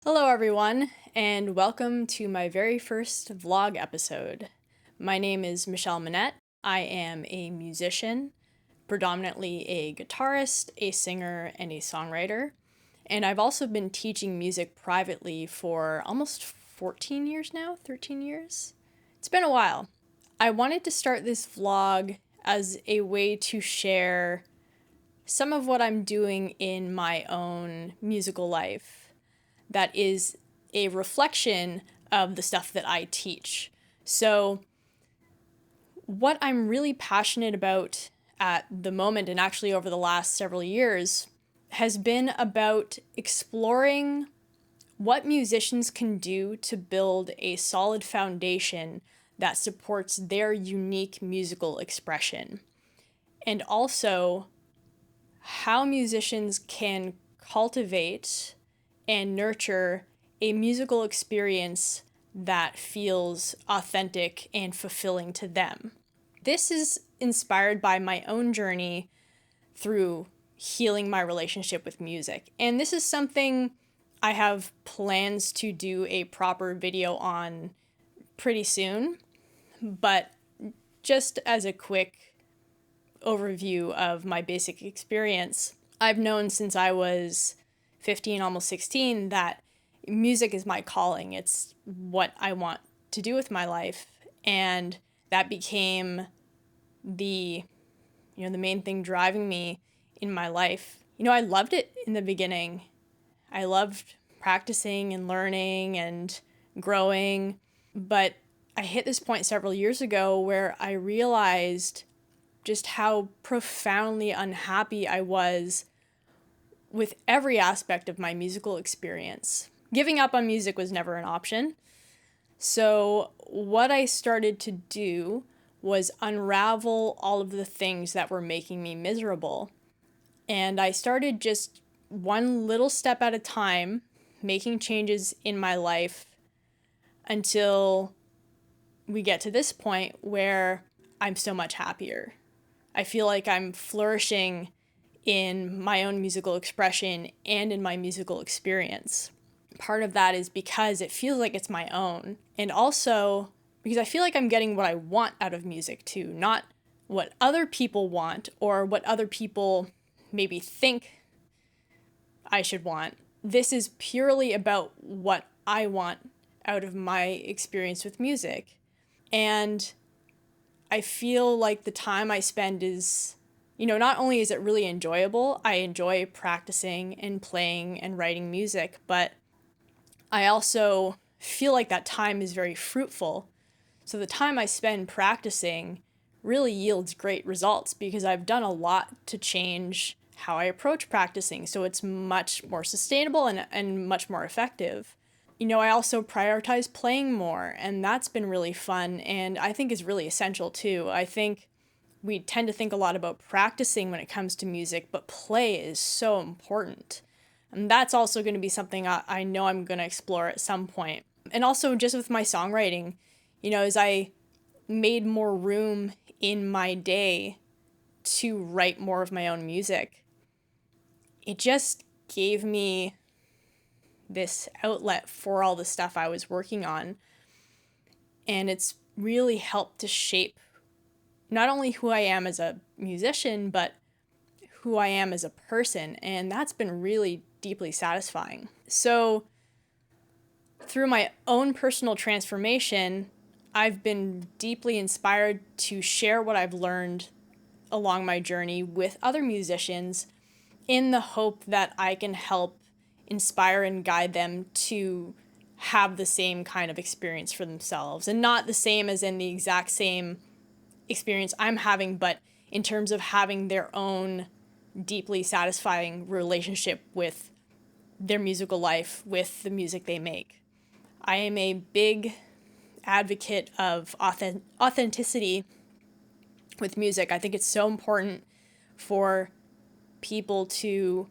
Hello, everyone, and welcome to my very first vlog episode. My name is Michelle Manette. I am a musician, predominantly a guitarist, a singer, and a songwriter. And I've also been teaching music privately for almost 14 years now, 13 years. It's been a while. I wanted to start this vlog as a way to share some of what I'm doing in my own musical life that is a reflection of the stuff that I teach. So, what I'm really passionate about at the moment, and actually over the last several years, has been about exploring what musicians can do to build a solid foundation that supports their unique musical expression. And also, how musicians can cultivate and nurture a musical experience that feels authentic and fulfilling to them. This is inspired by my own journey through healing my relationship with music. And this is something I have plans to do a proper video on pretty soon. But just as a quick overview of my basic experience, I've known since I was 15, almost 16, that music is my calling. It's what I want to do with my life. And that became the main thing driving me in my life. I loved it in the beginning. I loved practicing and learning and growing. But I hit this point several years ago where I realized just how profoundly unhappy I was with every aspect of my musical experience. Giving up on music was never an option. So what I started to do was unravel all of the things that were making me miserable. And I started just one little step at a time, making changes in my life until we get to this point where I'm so much happier. I feel like I'm flourishing in my own musical expression and in my musical experience. Part of that is because it feels like it's my own, and also because I feel like I'm getting what I want out of music too, not what other people want or what other people maybe think I should want. This is purely about what I want out of my experience with music. And I feel like the time I spend is, not only is it really enjoyable, I enjoy practicing and playing and writing music, but I also feel like that time is very fruitful. So the time I spend practicing really yields great results because I've done a lot to change how I approach practicing. So it's much more sustainable and much more effective. I also prioritize playing more, and that's been really fun and I think is really essential too. I think we tend to think a lot about practicing when it comes to music, but play is so important. And that's also going to be something I know I'm going to explore at some point. And also just with my songwriting, as I made more room in my day to write more of my own music, it just gave me this outlet for all the stuff I was working on. And it's really helped to shape not only who I am as a musician, but who I am as a person. And that's been really deeply satisfying. So through my own personal transformation, I've been deeply inspired to share what I've learned along my journey with other musicians in the hope that I can help inspire and guide them to have the same kind of experience for themselves. And not the same as in the exact same experience I'm having, but in terms of having their own deeply satisfying relationship with their musical life, with the music they make. I am a big advocate of authenticity with music. I think it's so important for people to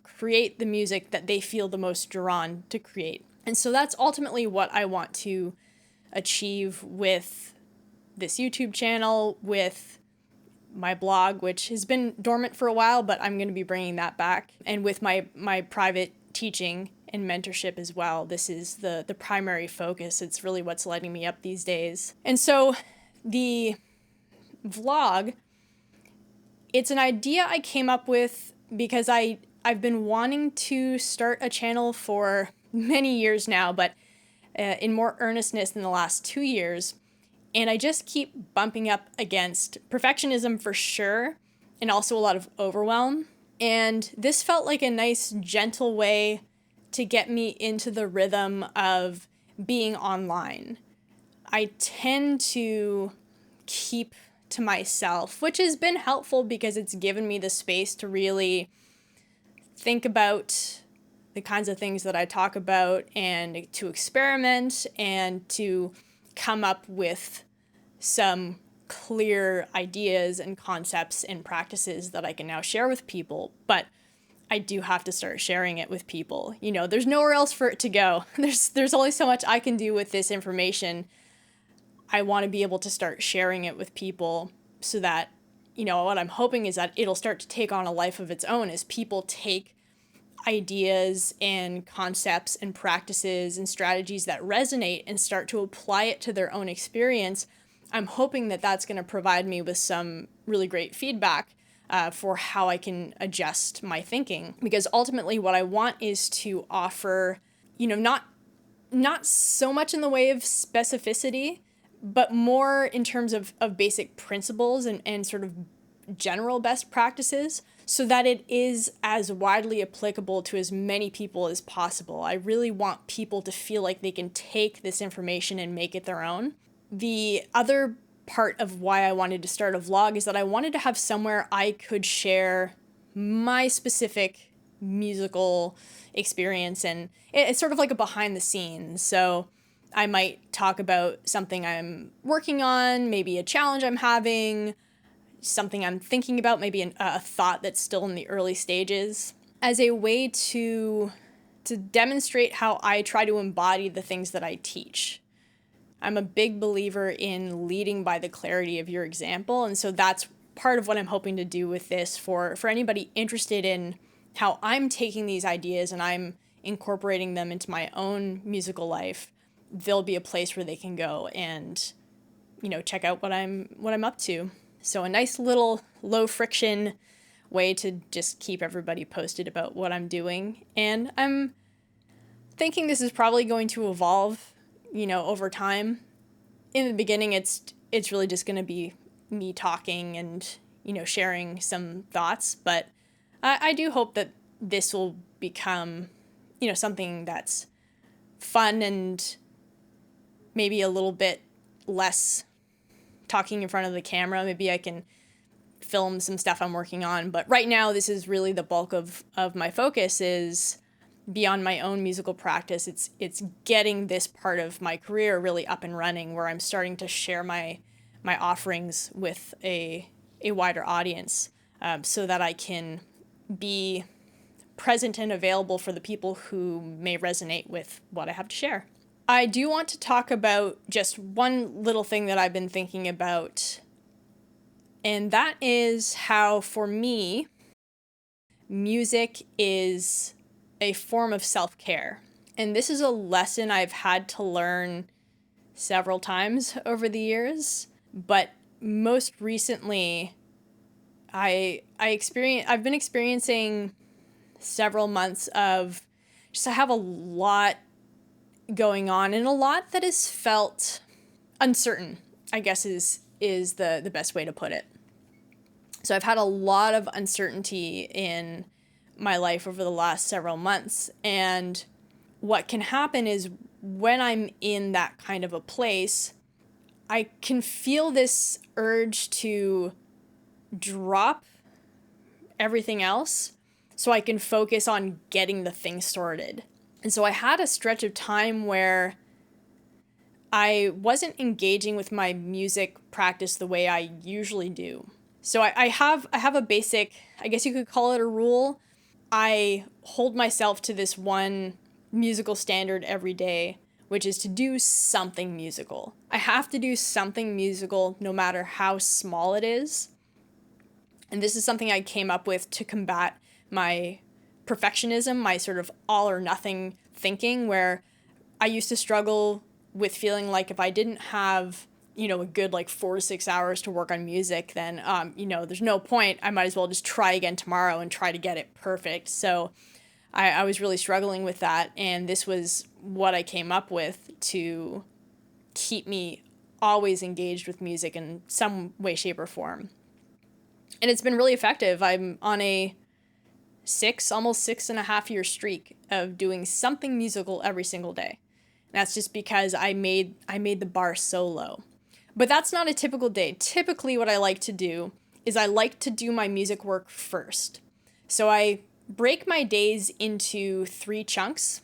create the music that they feel the most drawn to create. And so that's ultimately what I want to achieve with this YouTube channel, with my blog, which has been dormant for a while, but I'm going to be bringing that back, and with my private teaching and mentorship as well. This is the primary focus. It's really what's lighting me up these days. And so the vlog, it's an idea I came up with because I've been wanting to start a channel for many years now, but in more earnestness in the last 2 years. And I just keep bumping up against perfectionism for sure, and also a lot of overwhelm. And this felt like a nice, gentle way to get me into the rhythm of being online. I tend to keep to myself, which has been helpful because it's given me the space to really think about the kinds of things that I talk about and to experiment and to come up with some clear ideas and concepts and practices that I can now share with people. But I do have to start sharing it with people. You know, there's nowhere else for it to go. There's only so much I can do with this information. I want to be able to start sharing it with people so that, you know, what I'm hoping is that it'll start to take on a life of its own as people take ideas and concepts and practices and strategies that resonate and start to apply it to their own experience. I'm hoping that that's going to provide me with some really great feedback for how I can adjust my thinking. Because ultimately what I want is to offer, you know, not so much in the way of specificity, but more in terms of basic principles and sort of general best practices so that it is as widely applicable to as many people as possible. I really want people to feel like they can take this information and make it their own. The other part of why I wanted to start a vlog is that I wanted to have somewhere I could share my specific musical experience, and it's sort of like a behind the scenes. So I might talk about something I'm working on, maybe a challenge I'm having, something I'm thinking about, maybe a thought that's still in the early stages, as a way to demonstrate how I try to embody the things that I teach. I'm a big believer in leading by the clarity of your example, and so that's part of what I'm hoping to do with this for anybody interested in how I'm taking these ideas and I'm incorporating them into my own musical life. There'll be a place where they can go and, you know, check out what I'm up to. So a nice little low friction way to just keep everybody posted about what I'm doing. And I'm thinking this is probably going to evolve, you know, over time. In the beginning, it's really just going to be me talking and, you know, sharing some thoughts. But I do hope that this will become, you know, something that's fun and maybe a little bit less talking in front of the camera. Maybe I can film some stuff I'm working on. But right now, this is really the bulk of my focus is beyond my own musical practice. It's getting this part of my career really up and running where I'm starting to share my offerings with a wider audience so that I can be present and available for the people who may resonate with what I have to share. I do want to talk about just one little thing that I've been thinking about, and that is how, for me, music is a form of self-care. And this is a lesson I've had to learn several times over the years, but most recently, I've been experiencing several months of just I have a lot going on and a lot that is felt uncertain, I guess is the best way to put it. So I've had a lot of uncertainty in my life over the last several months, and what can happen is when I'm in that kind of a place, I can feel this urge to drop everything else so I can focus on getting the thing sorted. And so I had a stretch of time where I wasn't engaging with my music practice the way I usually do. So I have a basic, I guess you could call it a rule. I hold myself to this one musical standard every day, which is to do something musical. I have to do something musical no matter how small it is. And this is something I came up with to combat my perfectionism, my sort of all or nothing thinking where I used to struggle with feeling like if I didn't have, a good 4 to 6 hours to work on music, then, there's no point. I might as well just try again tomorrow and try to get it perfect. So I was really struggling with that. And this was what I came up with to keep me always engaged with music in some way, shape, or form. And it's been really effective. I'm on a almost 6.5 year streak of doing something musical every single day. And that's just because I made the bar so low. But that's not a typical day. Typically what I like to do is I like to do my music work first. So I break my days into 3 chunks,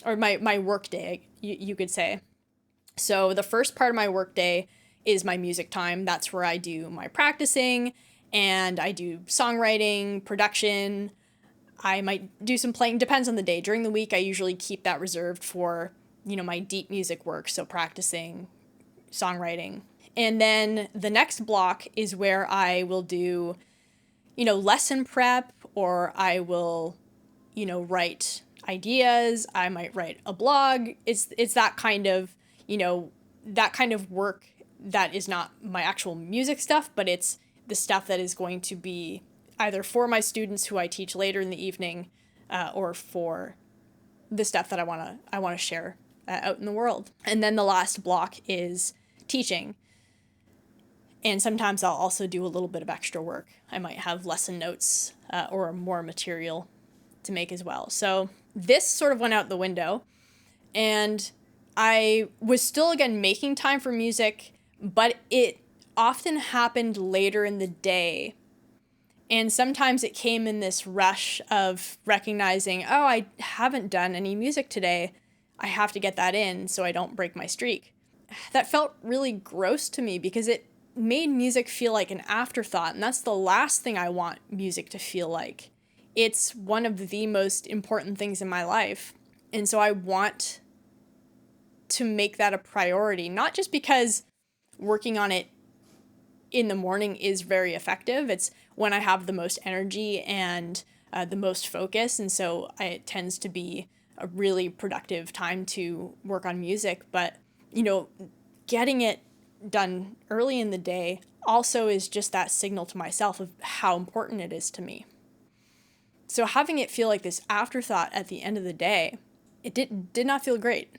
or my work day, you could say. So the first part of my work day is my music time. That's where I do my practicing and I do songwriting, production. I might do some playing, depends on the day. During the week, I usually keep that reserved for, my deep music work. So practicing, songwriting. And then the next block is where I will do, lesson prep, or I will, write ideas. I might write a blog. It's that kind of, that kind of work that is not my actual music stuff, but it's the stuff that is going to be either for my students who I teach later in the evening, or for the stuff that I want to share out in the world. And then the last block is teaching. And sometimes I'll also do a little bit of extra work. I might have lesson notes or more material to make as well. So this sort of went out the window, and I was still, again, making time for music, but it often happened later in the day. And sometimes it came in this rush of recognizing, oh, I haven't done any music today. I have to get that in so I don't break my streak. That felt really gross to me because it made music feel like an afterthought, and that's the last thing I want music to feel like. It's one of the most important things in my life, and so I want to make that a priority, not just because working on it in the morning is very effective. It's when I have the most energy and the most focus, and so it tends to be a really productive time to work on music. But, getting it done early in the day also is just that signal to myself of how important it is to me. So having it feel like this afterthought at the end of the day, it did not feel great.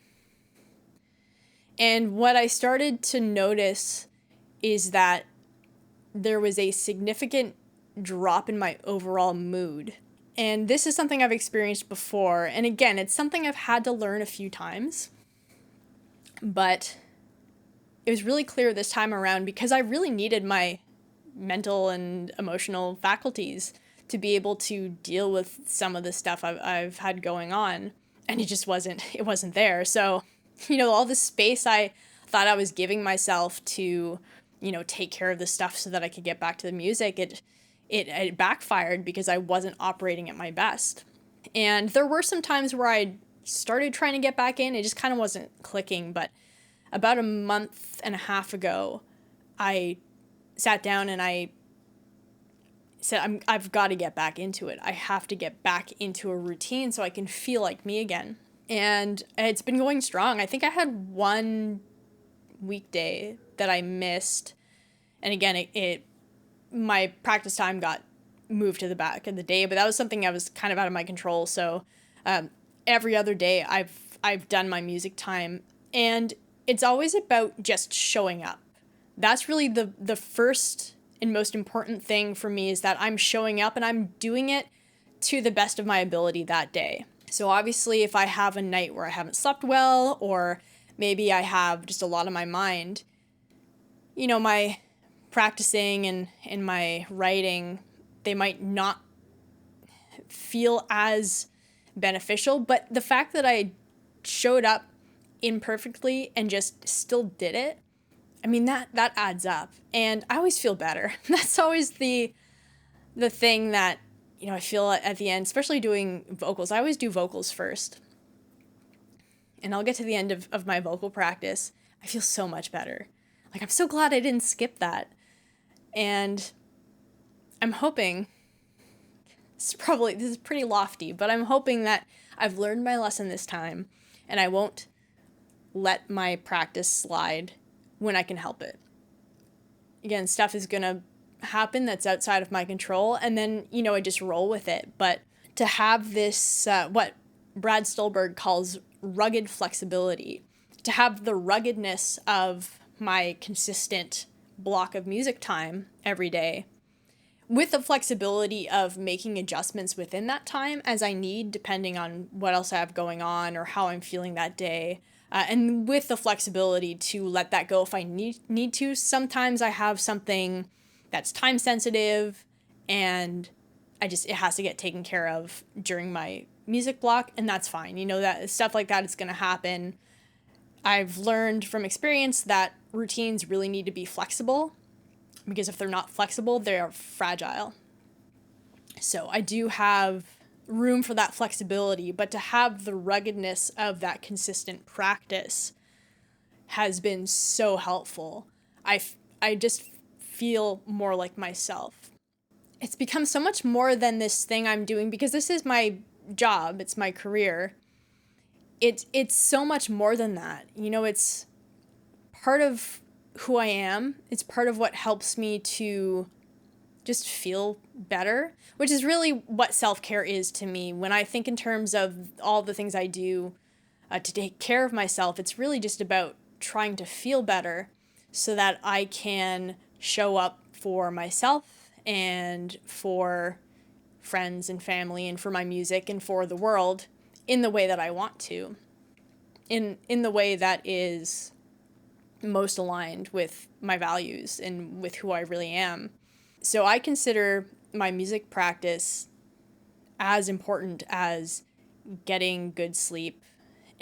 And what I started to notice is that there was a significant drop in my overall mood. And this is something I've experienced before. And again, it's something I've had to learn a few times. But it was really clear this time around because I really needed my mental and emotional faculties to be able to deal with some of the stuff I've had going on. And it wasn't there. So, all this space I thought I was giving myself to, take care of the stuff so that I could get back to the music, it backfired because I wasn't operating at my best. And there were some times where I started trying to get back in. It just kind of wasn't clicking. But about a month and a half ago, I sat down and I said, I've got to get back into it. I have to get back into a routine so I can feel like me again. And it's been going strong. I think I had one weekday that I missed. And again, my practice time got moved to the back of the day, but that was something that was kind of out of my control. So every other day I've done my music time, and it's always about just showing up. That's really the first and most important thing for me, is that I'm showing up and I'm doing it to the best of my ability that day. So obviously if I have a night where I haven't slept well, or maybe I have just a lot on my mind, my practicing and my writing, they might not feel as beneficial, but the fact that I showed up imperfectly and just still did it, that adds up, and I always feel better. That's always the thing that, I feel at the end, especially doing vocals. I always do vocals first, and I'll get to the end of my vocal practice. I feel so much better. Like, I'm so glad I didn't skip that. And I'm hoping this is pretty lofty, but I'm hoping that I've learned my lesson this time and I won't let my practice slide when I can help it. Again, stuff is going to happen that's outside of my control, and then, I just roll with it. But to have this, what Brad Stulberg calls rugged flexibility, to have the ruggedness of my consistent block of music time every day, with the flexibility of making adjustments within that time as I need, depending on what else I have going on or how I'm feeling that day. And with the flexibility to let that go if I need to. Sometimes I have something that's time sensitive and it has to get taken care of during my music block, and that's fine. That stuff like that is going to happen. I've learned from experience that routines really need to be flexible, because if they're not flexible, they are fragile. So I do have room for that flexibility, but to have the ruggedness of that consistent practice has been so helpful. I just feel more like myself. It's become so much more than this thing I'm doing, because this is my job, it's my career. It's so much more than that. It's part of who I am. It's part of what helps me to just feel better, which is really what self-care is to me. When I think in terms of all the things I do to take care of myself, it's really just about trying to feel better so that I can show up for myself and for friends and family and for my music and for the world in the way that I want to, in the way that is most aligned with my values and with who I really am. So I consider my music practice as important as getting good sleep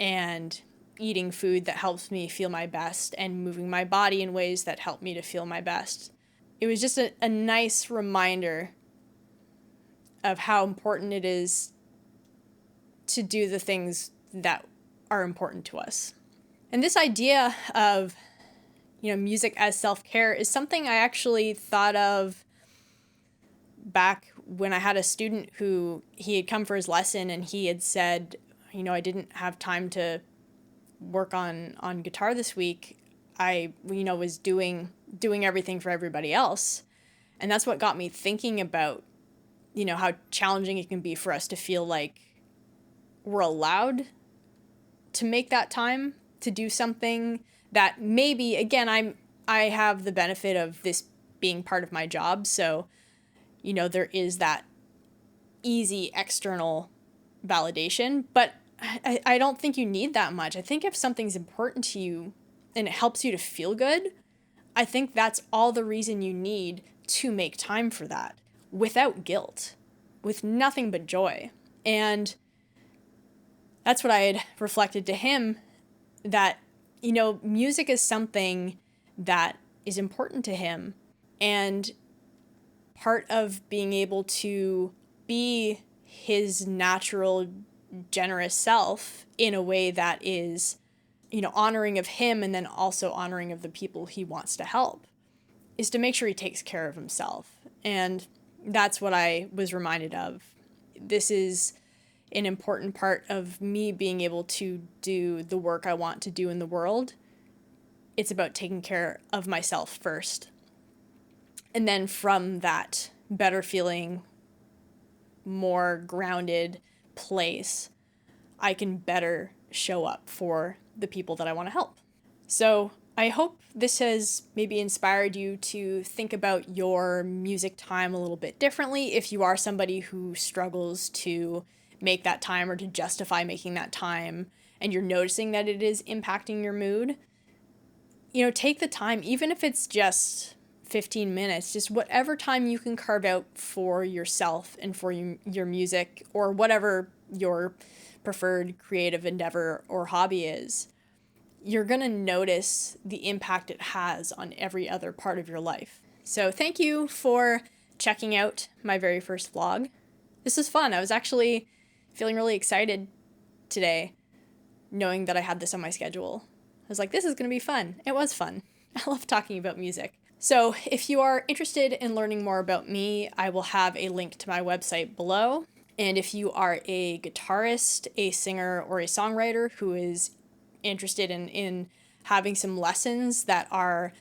and eating food that helps me feel my best and moving my body in ways that help me to feel my best. It was just a nice reminder of how important it is to do the things that are important to us. And this idea of, music as self-care is something I actually thought of back when I had a student who he had come for his lesson and he had said, I didn't have time to work on guitar this week. I, was doing everything for everybody else. And that's what got me thinking about, how challenging it can be for us to feel like we're allowed to make that time to do something that maybe, again, I have the benefit of this being part of my job. So, there is that easy external validation, but I don't think you need that much. I think if something's important to you and it helps you to feel good, I think that's all the reason you need to make time for that without guilt, with nothing but joy. And that's what I had reflected to him, that, music is something that is important to him. And part of being able to be his natural, generous self in a way that is, honoring of him and then also honoring of the people he wants to help, is to make sure he takes care of himself. And that's what I was reminded of. This is an important part of me being able to do the work I want to do in the world. It's about taking care of myself first. And then from that better feeling, more grounded place, I can better show up for the people that I want to help. So I hope this has maybe inspired you to think about your music time a little bit differently. If you are somebody who struggles to make that time or to justify making that time, and you're noticing that it is impacting your mood, take the time, even if it's just 15 minutes, just whatever time you can carve out for yourself and for your music or whatever your preferred creative endeavor or hobby is. You're going to notice the impact it has on every other part of your life. So thank you for checking out my very first vlog. This was fun. I was actually feeling really excited today, knowing that I had this on my schedule. I was like, this is going to be fun. It was fun. I love talking about music. So if you are interested in learning more about me, I will have a link to my website below. And if you are a guitarist, a singer, or a songwriter who is interested in having some lessons that are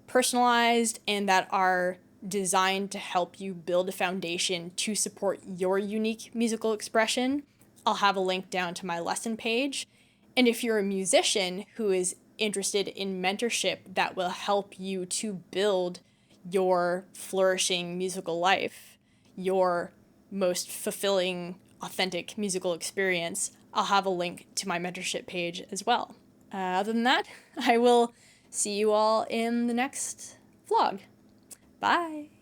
personalized and that are designed to help you build a foundation to support your unique musical expression, I'll have a link down to my lesson page. And if you're a musician who is interested in mentorship that will help you to build your flourishing musical life, your most fulfilling, authentic musical experience, I'll have a link to my mentorship page as well. Other than that, I will see you all in the next vlog. Bye!